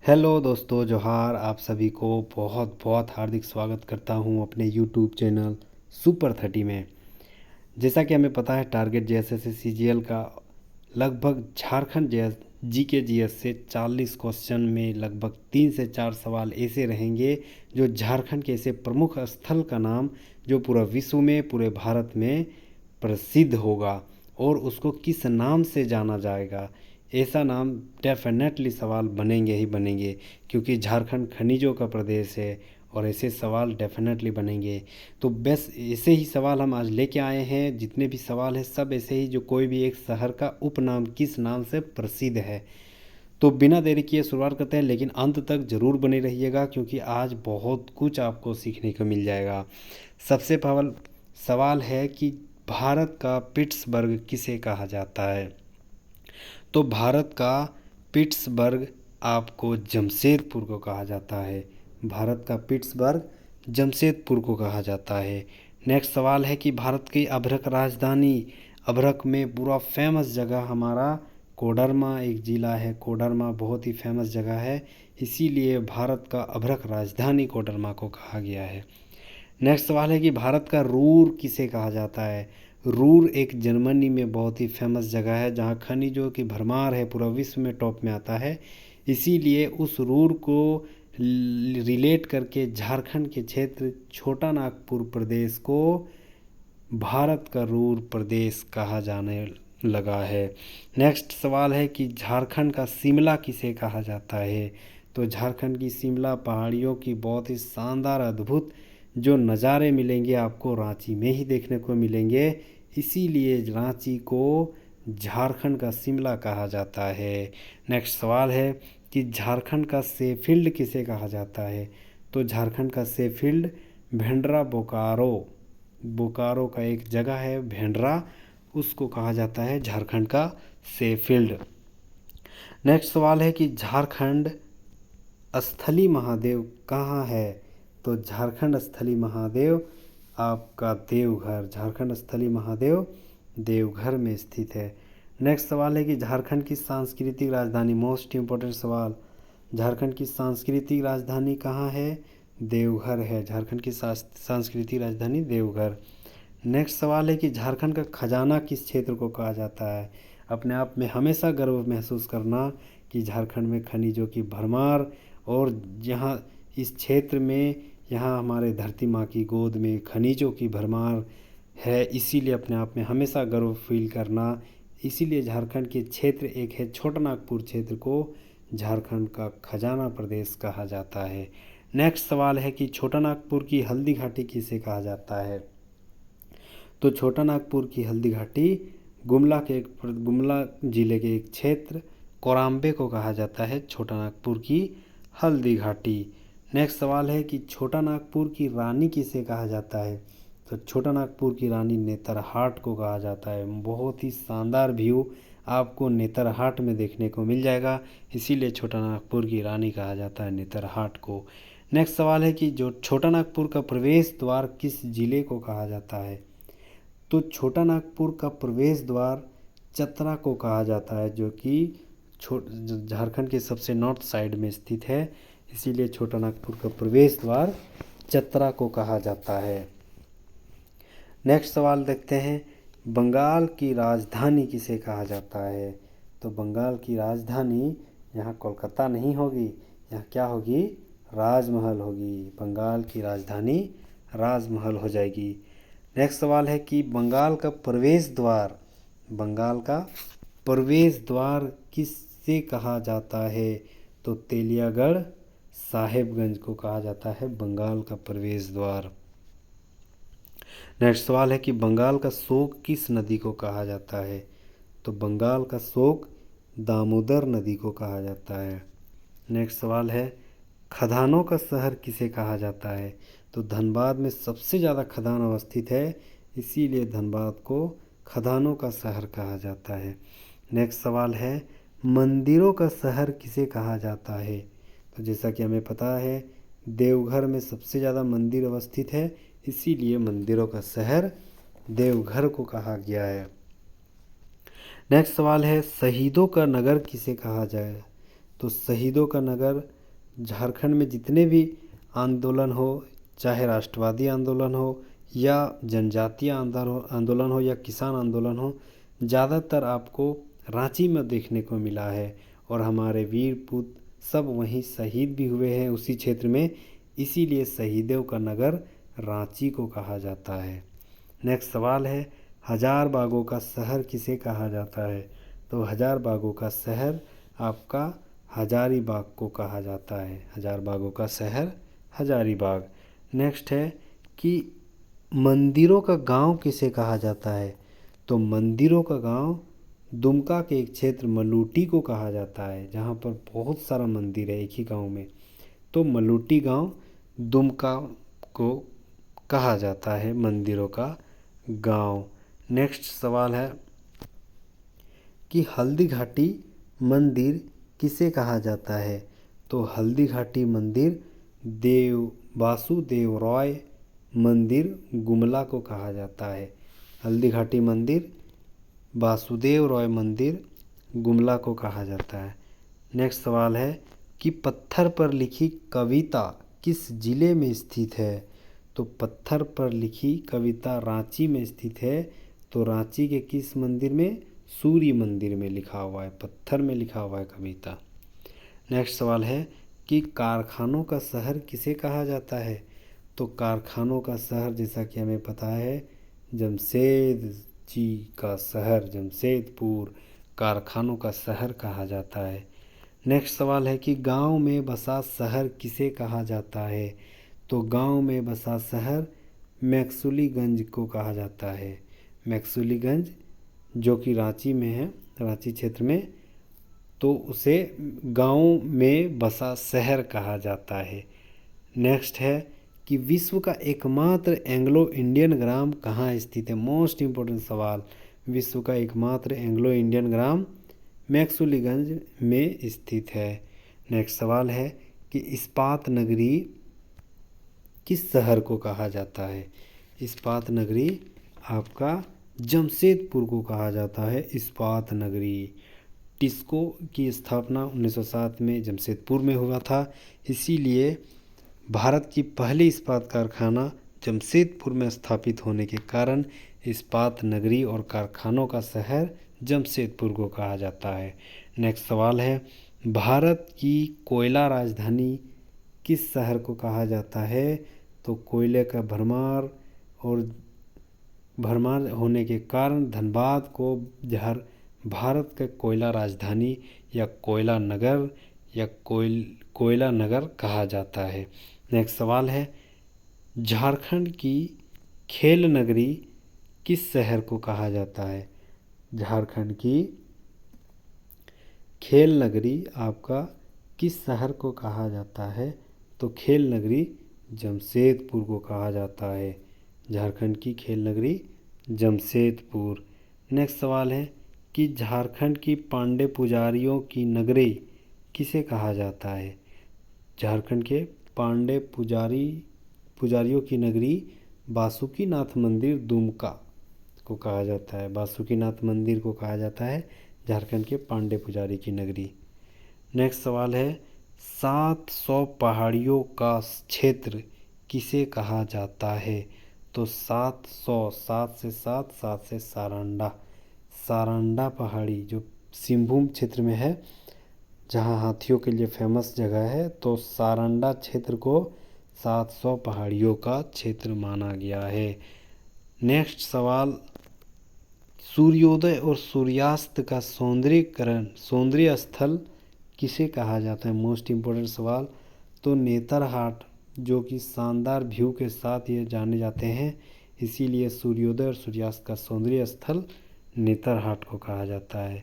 Hello दोस्तों, जोहार। आप सभी को बहुत बहुत हार्दिक स्वागत करता हूं अपने यूट्यूब चैनल सुपर 30 में। जैसा कि हमें पता है, टारगेट जेएसएस सीजीएल का लगभग झारखंड जीके जीएस से 40 क्वेश्चन में लगभग 3 से 4 सवाल ऐसे रहेंगे जो झारखंड के ऐसे प्रमुख स्थल का नाम जो पूरा विश्व में, पूरे भारत में प्रसिद्ध होगा और उसको किस नाम से जाना जाएगा, ऐसा नाम डेफिनेटली सवाल बनेंगे ही बनेंगे, क्योंकि झारखंड खनिजों का प्रदेश है और ऐसे सवाल डेफिनेटली बनेंगे। तो बस ऐसे ही सवाल हम आज लेके आए हैं। जितने भी सवाल हैं सब ऐसे ही, जो कोई भी एक शहर का उपनाम किस नाम से प्रसिद्ध है। तो बिना देरी किए शुरुआत करते हैं, लेकिन अंत तक ज़रूर बने रहिएगा क्योंकि आज बहुत कुछ आपको सीखने को मिल जाएगा। सबसे पहला सवाल है कि भारत का पिट्सबर्ग किसे कहा जाता है। तो भारत का पिट्सबर्ग आपको जमशेदपुर को कहा जाता है। भारत का पिट्सबर्ग जमशेदपुर को कहा जाता है। नेक्स्ट सवाल है कि भारत की अभ्रक राजधानी, अभ्रक में पूरा फेमस जगह हमारा कोडरमा एक ज़िला है। कोडरमा बहुत ही फेमस जगह है, इसीलिए भारत का अभ्रक राजधानी कोडरमा को कहा गया है। नेक्स्ट सवाल है कि भारत का रूर किसे कहा जाता है। रूर एक जर्मनी में बहुत ही फेमस जगह है जहाँ खनिजों की भरमार है, पूरा विश्व में टॉप में आता है। इसीलिए उस रूर को रिलेट करके झारखंड के क्षेत्र छोटा नागपुर प्रदेश को भारत का रूर प्रदेश कहा जाने लगा है। नेक्स्ट सवाल है कि झारखंड का शिमला किसे कहा जाता है। तो झारखंड की शिमला पहाड़ियों की बहुत ही शानदार अद्भुत जो नज़ारे मिलेंगे आपको रांची में ही देखने को मिलेंगे, इसीलिए रांची को झारखंड का शिमला कहा जाता है। नेक्स्ट सवाल है कि झारखंड का शेफील्ड किसे कहा जाता है। तो झारखंड का शेफील्ड भेंड्रा बोकारो, बोकारो का एक जगह है भेंड्रा, उसको कहा जाता है झारखंड का शेफील्ड। नेक्स्ट सवाल है कि झारखंड स्थली महादेव कहाँ है। तो झारखंड स्थली महादेव आपका देवघर, झारखंड स्थली महादेव देवघर में स्थित है। नेक्स्ट सवाल है कि झारखंड की सांस्कृतिक राजधानी, मोस्ट इम्पोर्टेंट सवाल, झारखंड की सांस्कृतिक राजधानी कहाँ है। देवघर है, झारखंड की सांस्कृतिक राजधानी देवघर। नेक्स्ट सवाल है कि झारखंड का खजाना किस क्षेत्र को कहा जाता है। अपने आप में हमेशा गर्व महसूस करना कि झारखंड में खनिजों की भरमार और जहाँ इस क्षेत्र में, यहाँ हमारे धरती माँ की गोद में खनिजों की भरमार है, इसीलिए अपने आप में हमेशा गर्व फील करना। इसीलिए झारखंड के क्षेत्र एक है छोटा नागपुर क्षेत्र को झारखंड का खजाना प्रदेश कहा जाता है। नेक्स्ट सवाल है कि छोटा नागपुर की हल्दी घाटी किसे कहा जाता है। तो छोटा नागपुर की हल्दी घाटी गुमला जिले के एक क्षेत्र कोराम्बे को कहा जाता है छोटा नागपुर की हल्दी घाटी। नेक्स्ट सवाल है कि छोटा नागपुर की रानी किसे कहा जाता है। तो छोटा नागपुर की रानी नेतरहाट को कहा जाता है। बहुत ही शानदार व्यू आपको नेतरहाट में देखने को मिल जाएगा, इसीलिए छोटा नागपुर की रानी कहा जाता है नेतरहाट को। नेक्स्ट सवाल है कि जो छोटा नागपुर का प्रवेश द्वार किस जिले को कहा जाता है। तो छोटा नागपुर का प्रवेश द्वार चतरा को कहा जाता है, जो कि झारखंड के सबसे नॉर्थ साइड में स्थित है, इसीलिए छोटा नागपुर का प्रवेश द्वार चतरा को कहा जाता है। नेक्स्ट सवाल देखते हैं, बंगाल की राजधानी किसे कहा जाता है। तो बंगाल की राजधानी यहाँ कोलकाता नहीं होगी, यहाँ क्या होगी, राजमहल होगी। बंगाल की राजधानी राजमहल हो जाएगी। नेक्स्ट सवाल है कि बंगाल का प्रवेश द्वार, बंगाल का प्रवेश द्वार किससे कहा जाता है। तो तेलियागढ़ साहेबगंज को कहा जाता है बंगाल का प्रवेश द्वार। नेक्स्ट सवाल है कि बंगाल का शोक किस नदी को कहा जाता है। तो बंगाल का शोक दामोदर नदी को कहा जाता है। नेक्स्ट सवाल है, खदानों का शहर किसे कहा जाता है। तो धनबाद में सबसे ज़्यादा खदान अवस्थित है, इसीलिए धनबाद को खदानों का शहर कहा जाता है। नेक्स्ट सवाल है, मंदिरों का शहर किसे कहा जाता है। तो जैसा कि हमें पता है देवघर में सबसे ज़्यादा मंदिर अवस्थित है, इसीलिए मंदिरों का शहर देवघर को कहा गया है। नेक्स्ट सवाल है, शहीदों का नगर किसे कहा जाए। तो शहीदों का नगर, झारखंड में जितने भी आंदोलन हो, चाहे राष्ट्रवादी आंदोलन हो या जनजातीय आंदोलन हो या किसान आंदोलन हो, ज़्यादातर आपको रांची में देखने को मिला है। और हमारे वीर पुत्र सब वहीं शहीद भी हुए हैं उसी क्षेत्र में, इसीलिए शहीदों का नगर रांची को कहा जाता है। नेक्स्ट सवाल है, हजार बागों का शहर किसे कहा जाता है? तो हजार बागों का शहर आपका हजारीबाग को कहा जाता है। हजार बागों का शहर हजारीबाग। नेक्स्ट है कि मंदिरों का गांव किसे कहा जाता है? तो मंदिरों का गांव दुमका के एक क्षेत्र मलूटी को कहा जाता है, जहां पर बहुत सारा मंदिर है एक ही गांव में। तो मलूटी गांव दुमका को कहा जाता है मंदिरों का गांव। नेक्स्ट सवाल है कि हल्दी घाटी मंदिर किसे कहा जाता है? तो हल्दी घाटी मंदिर वासुदेव रॉय मंदिर गुमला को कहा जाता है। हल्दी घाटी मंदिर वासुदेव रॉय मंदिर गुमला को कहा जाता है। नेक्स्ट सवाल है कि पत्थर पर लिखी कविता किस जिले में स्थित है? तो पत्थर पर लिखी कविता रांची में स्थित है। तो रांची के किस मंदिर में? सूर्य मंदिर में लिखा हुआ है, पत्थर में लिखा हुआ है कविता। नेक्स्ट सवाल है कि कारखानों का शहर किसे कहा जाता है? तो कारखानों का शहर, जैसा कि हमें पता है, जमशेद जी का शहर जमशेदपुर कारखानों का शहर कहा जाता है। नेक्स्ट सवाल है कि गांव में बसा शहर किसे कहा जाता है? तो गांव में बसा शहर मैक्सुलीगंज को कहा जाता है। मैक्सुलीगंज जो कि रांची में है, रांची क्षेत्र में, तो उसे गांव में बसा शहर कहा जाता है। नेक्स्ट है कि विश्व का एकमात्र एंग्लो इंडियन ग्राम कहाँ स्थित है? मोस्ट इम्पोर्टेंट सवाल। विश्व का एकमात्र एंग्लो इंडियन ग्राम मैक्सुलीगंज में स्थित है। नेक्स्ट सवाल है कि इस्पात नगरी किस शहर को कहा जाता है? इस्पात नगरी आपका जमशेदपुर को कहा जाता है। इस्पात नगरी। टिस्को की स्थापना 1907 में जमशेदपुर में हुआ था, इसीलिए भारत की पहली इस्पात कारखाना जमशेदपुर में स्थापित होने के कारण इस्पात नगरी और कारखानों का शहर जमशेदपुर को कहा जाता है। नेक्स्ट सवाल है, भारत की कोयला राजधानी किस शहर को कहा जाता है? तो कोयले का भरमार होने के कारण धनबाद को भारत का कोयला राजधानी या कोयला नगर या कोयला नगर कहा जाता है। नेक्स्ट सवाल है, झारखंड की खेल नगरी किस शहर को कहा जाता है? झारखंड की खेल नगरी आपका किस शहर को कहा जाता है? तो खेल नगरी जमशेदपुर को कहा जाता है। झारखंड की खेल नगरी जमशेदपुर। नेक्स्ट सवाल है कि झारखंड की पांडे पुजारियों की नगरी किसे कहा जाता है? झारखंड के पांडे पुजारियों की नगरी बासुकीनाथ मंदिर दुमका को कहा जाता है। बासुकीनाथ मंदिर को कहा जाता है झारखंड के पांडे पुजारी की नगरी। नेक्स्ट सवाल है, 700 पहाड़ियों का क्षेत्र किसे कहा जाता है? तो 700, 7 से 7, 7 से सारंडा पहाड़ी जो सिंहभूम क्षेत्र में है, जहाँ हाथियों के लिए फेमस जगह है, तो सारंडा क्षेत्र को 700 पहाड़ियों का क्षेत्र माना गया है। नेक्स्ट सवाल, सूर्योदय और सूर्यास्त का सौंदर्य स्थल किसे कहा जाता है? मोस्ट इम्पोर्टेंट सवाल। तो नेतरहाट, जो कि शानदार व्यू के साथ ये जाने जाते हैं, इसीलिए सूर्योदय और सूर्यास्त का सौंदर्य स्थल नेतरहाट को कहा जाता है।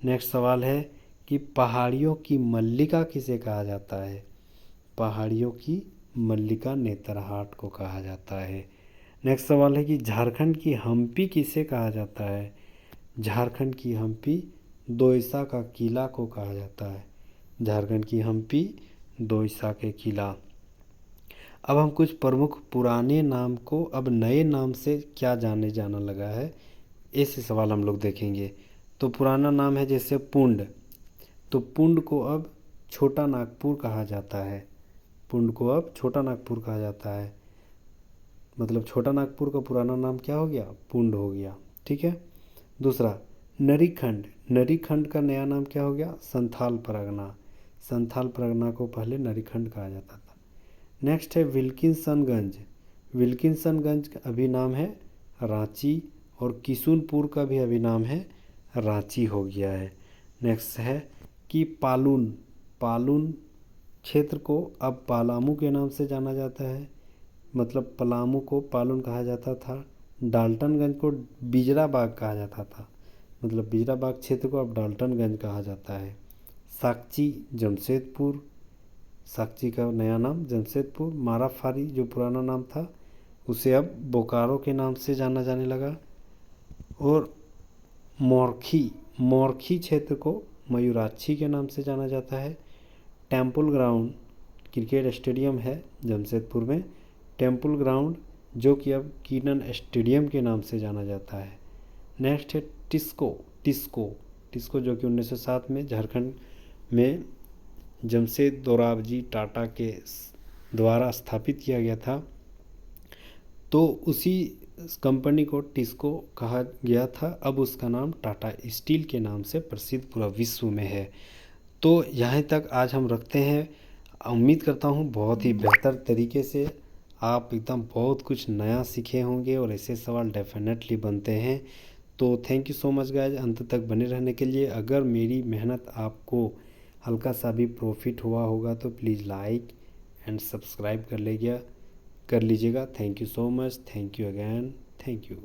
नेक्स्ट सवाल है कि पहाड़ियों की मल्लिका किसे कहा जाता है? पहाड़ियों की मल्लिका नेतरहाट को कहा जाता है। नेक्स्ट सवाल है कि झारखंड की हम्पी किसे कहा जाता है? झारखंड की हम्पी दोईसा का किला को कहा जाता है। झारखंड की हम्पी दोईसा के किला। अब हम कुछ प्रमुख पुराने नाम को अब नए नाम से क्या जाना लगा है, ऐसे सवाल हम लोग देखेंगे। तो पुराना नाम है जैसे पुंड, तो पुंड को अब छोटा नागपुर कहा जाता है। पुंड को अब छोटा नागपुर कहा जाता है, मतलब छोटा नागपुर का पुराना नाम क्या हो गया, पुंड हो गया। ठीक है। दूसरा, नरीखंड। नरीखंड का नया नाम क्या हो गया, संथाल परगना। संथाल परगना को पहले नरीखंड कहा जाता था। नेक्स्ट है विल्किंसनगंज। विल्किंसनगंज का अभी नाम है रांची, और किशुनपुर का भी अभी नाम है रांची हो गया है। नेक्स्ट है कि पालून। पालून क्षेत्र को अब पालामू के नाम से जाना जाता है, मतलब पलामू को पालून कहा जाता था। डाल्टनगंज को बिजराबाग कहा जाता था, मतलब बिजराबाग क्षेत्र को अब डाल्टनगंज कहा जाता है। साकची जमशेदपुर। साकची का नया नाम जमशेदपुर। माराफारी जो पुराना नाम था उसे अब बोकारो के नाम से जाना जाने लगा। और मोरखी। मोरखी क्षेत्र को मयूराक्षी के नाम से जाना जाता है। टेम्पल ग्राउंड क्रिकेट स्टेडियम है जमशेदपुर में, टेम्पल ग्राउंड, जो कि अब कीनन स्टेडियम के नाम से जाना जाता है। नेक्स्ट है टिस्को। टिस्को। टिस्को जो कि 1907 में झारखंड में जमशेद दोराबजी टाटा के द्वारा स्थापित किया गया था, तो उसी कंपनी को टिस्को कहा गया था। अब उसका नाम टाटा स्टील के नाम से प्रसिद्ध पूरा विश्व में है। तो यहाँ तक आज हम रखते हैं। उम्मीद करता हूँ बहुत ही बेहतर तरीके से आप एकदम बहुत कुछ नया सीखे होंगे, और ऐसे सवाल डेफिनेटली बनते हैं। तो thank you so much guys अंत तक बने रहने के लिए। अगर मेरी मेहनत आपको हल्का सा भी प्रॉफिट हुआ होगा तो प्लीज़ लाइक एंड सब्सक्राइब कर लीजिएगा। Thank you so much, thank you again, thank you.